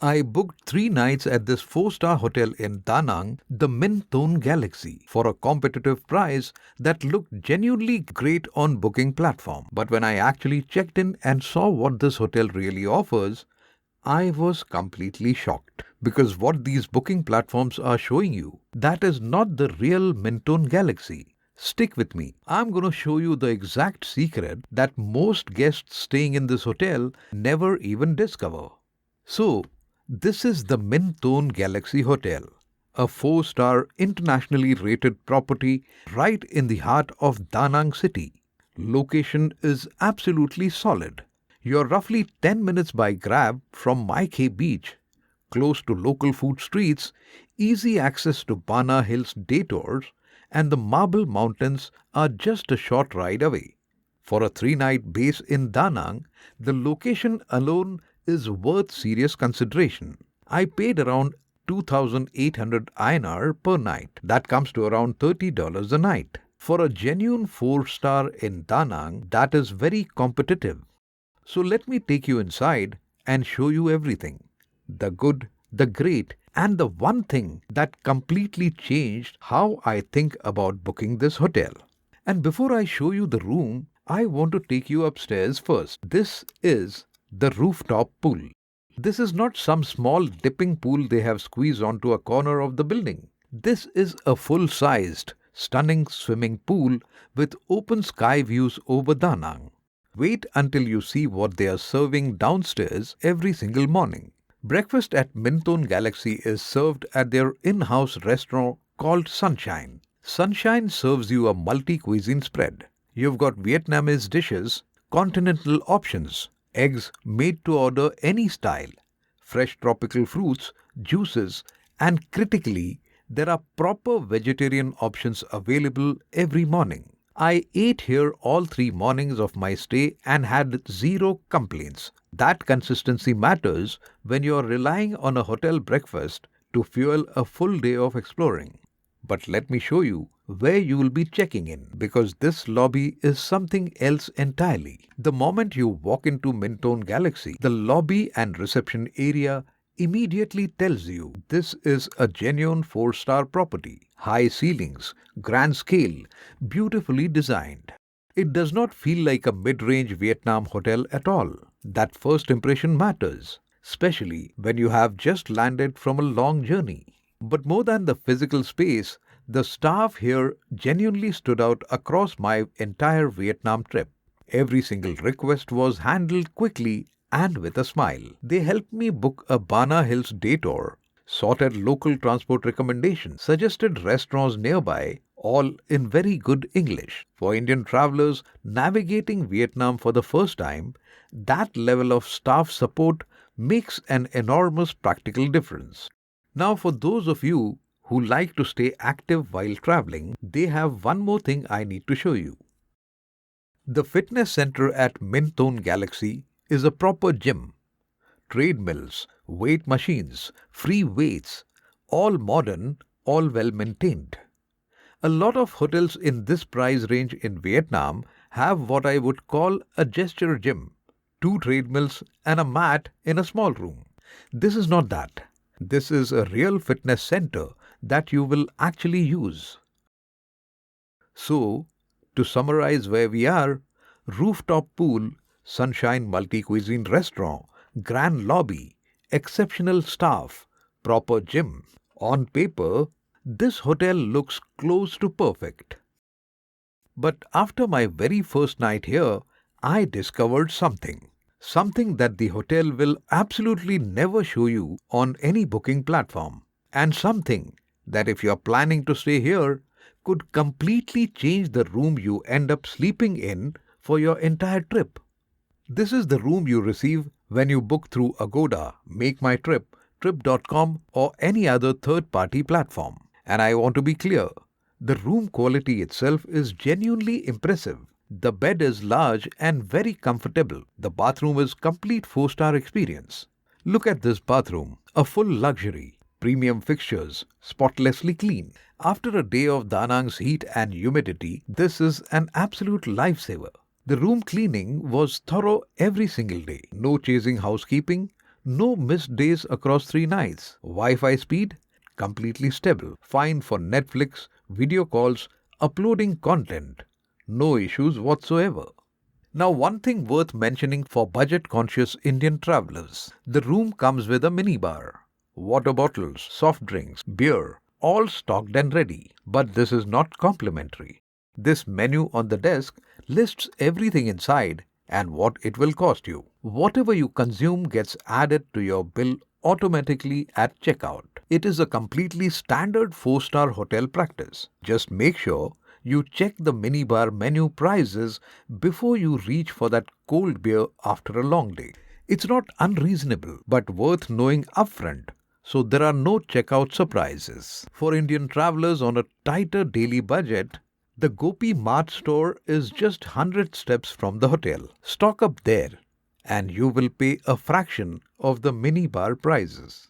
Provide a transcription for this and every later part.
I booked 3 nights at this 4-star hotel in Da Nang, the Minh Toan Galaxy, for a competitive price that looked genuinely great on booking platform. But when I actually checked in and saw what this hotel really offers, I was completely shocked, because what these booking platforms are showing you, that is not the real Minh Toan Galaxy. Stick with me. I'm going to show you the exact secret that most guests staying in this hotel never even discover. So, this is the Minh Toan Galaxy Hotel, a 4-star internationally rated property right in the heart of Da Nang city. Location is absolutely solid. You're roughly 10 minutes by grab from Mai Khe Beach, close to local food streets, easy access to Bana Hills day tours, and the Marble Mountains are just a short ride away. For a 3-night base in Da Nang, the location alone is worth serious consideration. I paid around 2,800 INR per night. That comes to around $30 a night. For a genuine 4-star in Da Nang, that is very competitive. So let me take you inside and show you everything. The good, the great, and the one thing that completely changed how I think about booking this hotel. And before I show you the room, I want to take you upstairs first. This is the rooftop pool. This is not some small dipping pool they have squeezed onto a corner of the building. This is a full-sized, stunning swimming pool with open sky views over Da Nang. Wait until you see what they are serving downstairs every single morning. Breakfast at Minh Toan Galaxy is served at their in-house restaurant called Sunshine. Sunshine serves you a multi-cuisine spread. You've got Vietnamese dishes, continental options, eggs made to order any style, fresh tropical fruits, juices, and critically, there are proper vegetarian options available every morning. I ate here all 3 mornings of my stay and had zero complaints. That consistency matters when you are relying on a hotel breakfast to fuel a full day of exploring. But let me show you where you will be checking in, because this lobby is something else entirely. The moment you walk into Minh Toan Galaxy, the lobby and reception area immediately tells you this is a genuine 4-star property. High ceilings, grand scale, beautifully designed. It does not feel like a mid-range Vietnam hotel at all. That first impression matters, especially when you have just landed from a long journey. But more than the physical space, the staff here genuinely stood out across my entire Vietnam trip. Every single request was handled quickly and with a smile. They helped me book a Bana Hills day tour, sorted local transport recommendations, suggested restaurants nearby, all in very good English. For Indian travelers navigating Vietnam for the first time, that level of staff support makes an enormous practical difference. Now, for those of you who like to stay active while traveling, they have one more thing I need to show you. The fitness center at Minh Toan Galaxy is a proper gym. Treadmills, weight machines, free weights, all modern, all well maintained. A lot of hotels in this price range in Vietnam have what I would call a gesture gym, 2 treadmills and a mat in a small room. This is not that. This is a real fitness center that you will actually use. So, to summarize where we are, rooftop pool, Sunshine multi-cuisine restaurant, grand lobby, exceptional staff, proper gym. On paper, this hotel looks close to perfect. But after my very first night here, I discovered something. Something that the hotel will absolutely never show you on any booking platform. And something that if you are planning to stay here, could completely change the room you end up sleeping in for your entire trip. This is the room you receive when you book through Agoda, Make My Trip, Trip.com or any other third-party platform. And I want to be clear, the room quality itself is genuinely impressive. The bed is large and very comfortable. The bathroom is complete 4-star experience. Look at this bathroom, a full luxury, premium fixtures, spotlessly clean. After a day of Da Nang's heat and humidity, this is an absolute lifesaver. The room cleaning was thorough every single day. No chasing housekeeping, No missed days across 3 nights. Wi-Fi speed? Completely stable. Fine for Netflix, video calls, uploading content. No issues whatsoever. Now, one thing worth mentioning for budget-conscious Indian travelers. The room comes with a minibar. Water bottles, soft drinks, beer, all stocked and ready. But this is not complimentary. This menu on the desk lists everything inside and what it will cost you. Whatever you consume gets added to your bill automatically at checkout. It is a completely standard 4-star hotel practice. Just make sure you check the minibar menu prices before you reach for that cold beer after a long day. It's not unreasonable, but worth knowing upfront, so there are no checkout surprises. For Indian travelers on a tighter daily budget, the Gopi Mart store is just 100 steps from the hotel. Stock up there and you will pay a fraction of the minibar prices.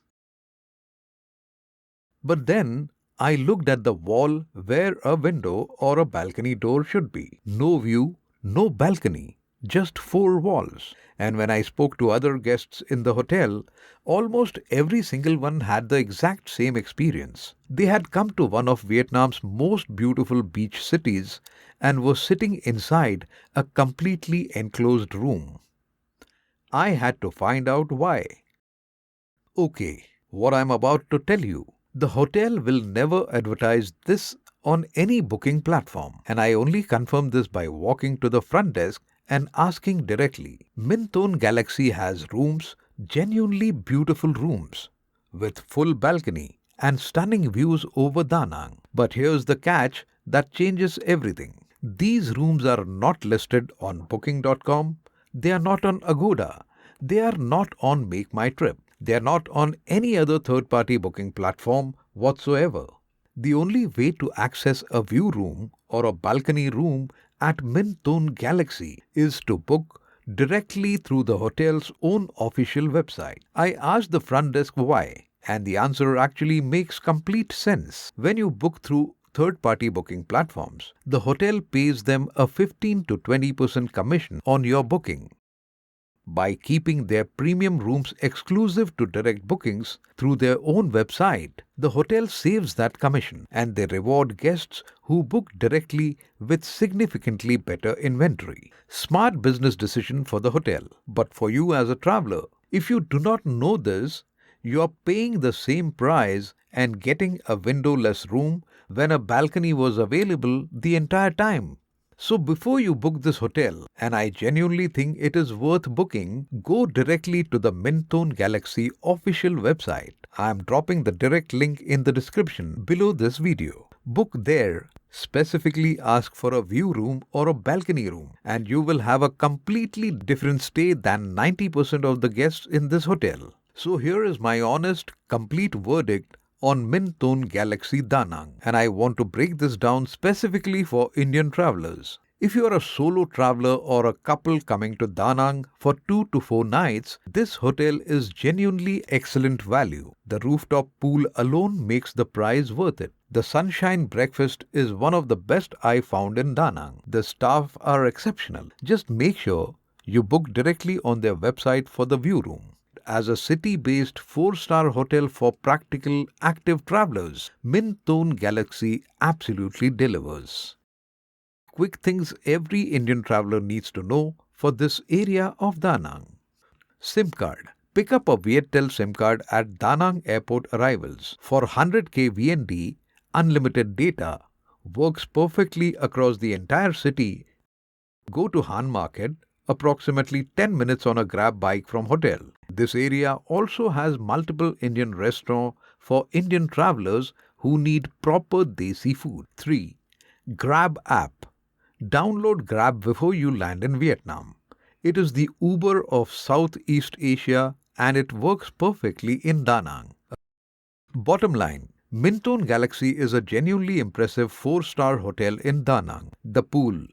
But then I looked at the wall where a window or a balcony door should be. No view, no balcony, just 4 walls. And when I spoke to other guests in the hotel, almost every single one had the exact same experience. They had come to one of Vietnam's most beautiful beach cities and were sitting inside a completely enclosed room. I had to find out why. Okay, what I'm about to tell you. The hotel will never advertise this on any booking platform, and I only confirmed this by walking to the front desk and asking directly. Minh Toan Galaxy has rooms, genuinely beautiful rooms, with full balcony and stunning views over Da Nang. But here's the catch that changes everything. These rooms are not listed on booking.com, they are not on Agoda, they are not on Make My Trip. They are not on any other third-party booking platform whatsoever. The only way to access a view room or a balcony room at Minh Toan Galaxy is to book directly through the hotel's own official website. I asked the front desk why, and the answer actually makes complete sense. When you book through third-party booking platforms, the hotel pays them a 15 to 20% commission on your booking. By keeping their premium rooms exclusive to direct bookings through their own website, the hotel saves that commission and they reward guests who book directly with significantly better inventory. Smart business decision for the hotel. But for you as a traveler, if you do not know this, you are paying the same price and getting a windowless room when a balcony was available the entire time. So before you book this hotel, and I genuinely think it is worth booking, go directly to the Minh Toan Galaxy official website. I am dropping the direct link in the description below this video. Book there, specifically ask for a view room or a balcony room, and you will have a completely different stay than 90% of the guests in this hotel. So here is my honest, complete verdict on Minh Toan Galaxy Da Nang, and I want to break this down specifically for Indian travelers. If you are a solo traveler or a couple coming to Da Nang for 2 to 4 nights, this hotel is genuinely excellent value. The rooftop pool alone makes the price worth it. The sunshine breakfast is one of the best I found in Da Nang. The staff are exceptional. Just make sure you book directly on their website for the view room. As a city-based 4-star hotel for practical, active travelers, Minh Toan Galaxy absolutely delivers. Quick things every Indian traveler needs to know for this area of Da Nang. SIM card. Pick up a Viettel SIM card at Da Nang Airport arrivals. For 100k VND, unlimited data, works perfectly across the entire city. Go to Han Market, approximately 10 minutes on a grab bike from hotel. This area also has multiple Indian restaurants for Indian travelers who need proper desi food. 3. Grab app. Download Grab before you land in Vietnam. It is the Uber of Southeast Asia and it works perfectly in Da Nang. Bottom line, Minh Toan Galaxy is a genuinely impressive 4-star hotel in Da Nang. The pool,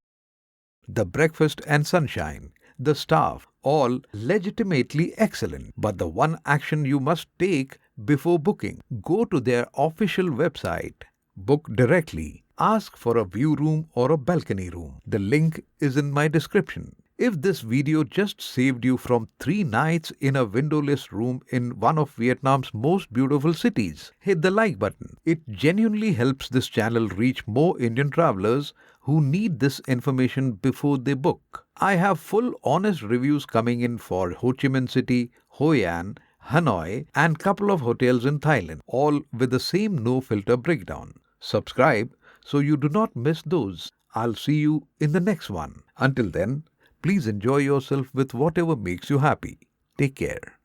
the breakfast and sunshine, the staff, all legitimately excellent. But the one action you must take before booking, go to their official website, book directly, ask for a view room or a balcony room. The link is in my description. If this video just saved you from 3 nights in a windowless room in one of Vietnam's most beautiful cities, hit the like button. It genuinely helps this channel reach more Indian travelers who need this information before they book. I have full honest reviews coming in for Ho Chi Minh City, Hoi An, Hanoi, and couple of hotels in Thailand, all with the same no-filter breakdown. Subscribe so you do not miss those. I'll see you in the next one. Until then, please enjoy yourself with whatever makes you happy. Take care.